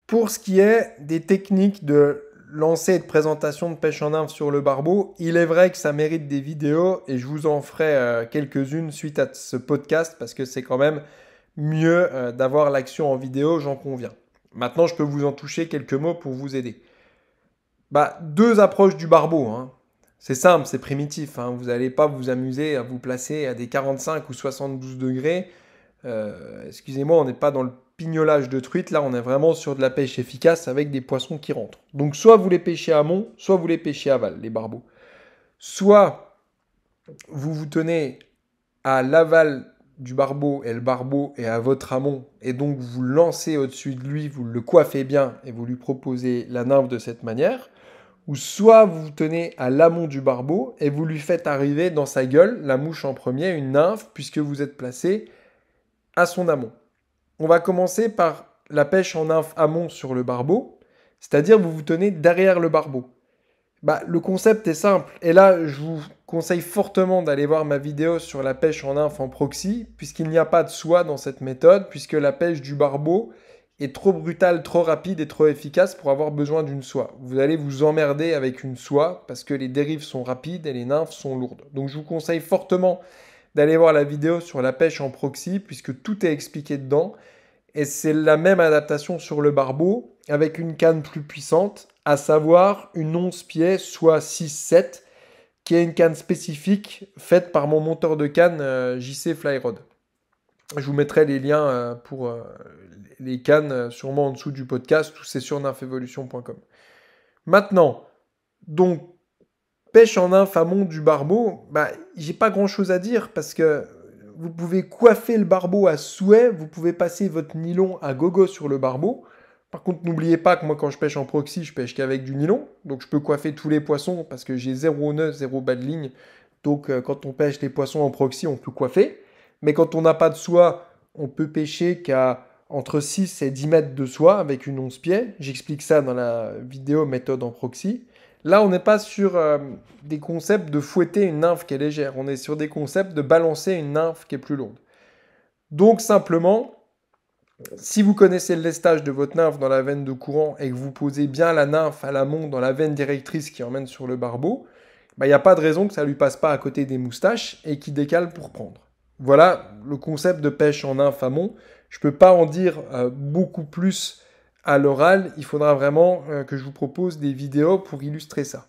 Pour ce qui est des techniques de lancer et de présentation de pêche en nymphe sur le barbeau, il est vrai que ça mérite des vidéos et je vous en ferai quelques-unes suite à ce podcast parce que c'est quand même mieux d'avoir l'action en vidéo, j'en conviens. Maintenant, je peux vous en toucher quelques mots pour vous aider. Deux approches du barbeau, hein. C'est simple, c'est primitif, hein. Vous n'allez pas vous amuser à vous placer à des 45 ou 72 degrés. Excusez-moi, on n'est pas dans le pignolage de truite. Là, on est vraiment sur de la pêche efficace avec des poissons qui rentrent. Donc, soit vous les pêchez à amont, soit vous les pêchez à aval, les barbeaux. Soit vous vous tenez à l'aval du barbeau et le barbeau est à votre amont et donc vous le lancez au-dessus de lui, vous le coiffez bien et vous lui proposez la nymphe de cette manière. Ou soit vous vous tenez à l'amont du barbeau et vous lui faites arriver dans sa gueule, la mouche en premier, une nymphe, puisque vous êtes placé à son amont. On va commencer par la pêche en nymphe amont sur le barbeau, c'est-à-dire vous vous tenez derrière le barbeau. Le concept est simple, et là je vous conseille fortement d'aller voir ma vidéo sur la pêche en nymphe en proxy, puisqu'il n'y a pas de soie dans cette méthode, puisque la pêche du barbeau est trop brutale, trop rapide et trop efficace pour avoir besoin d'une soie. Vous allez vous emmerder avec une soie parce que les dérives sont rapides et les nymphes sont lourdes. Donc je vous conseille fortement d'aller voir la vidéo sur la pêche en proxy puisque tout est expliqué dedans. Et c'est la même adaptation sur le barbeau avec une canne plus puissante, à savoir une 11 pieds, soit 6-7, qui est une canne spécifique faite par mon monteur de canne JC Flyrod. Je vous mettrai les liens pour les cannes sûrement en dessous du podcast, tout c'est sur nymphevolution.com. Maintenant, donc, pêche en nymphe amont du barbeau, j'ai pas grand chose à dire parce que vous pouvez coiffer le barbeau à souhait, vous pouvez passer votre nylon à gogo sur le barbeau. Par contre, n'oubliez pas que moi, quand je pêche en proxy, je pêche qu'avec du nylon. Donc, je peux coiffer tous les poissons parce que j'ai zéro nœud, zéro bas de ligne. Donc, quand on pêche les poissons en proxy, on peut coiffer. Mais quand on n'a pas de soie, on peut pêcher qu'à entre 6 et 10 mètres de soie avec une 11 pieds. J'explique ça dans la vidéo méthode en proxy. Là, on n'est pas sur des concepts de fouetter une nymphe qui est légère. On est sur des concepts de balancer une nymphe qui est plus lourde. Donc, simplement, si vous connaissez le lestage de votre nymphe dans la veine de courant et que vous posez bien la nymphe à l'amont dans la veine directrice qui emmène sur le barbeau, il n'y a pas de raison que ça ne lui passe pas à côté des moustaches et qu'il décale pour prendre. Voilà le concept de pêche en nymphe amont. Je ne peux pas en dire beaucoup plus à l'oral. Il faudra vraiment que je vous propose des vidéos pour illustrer ça.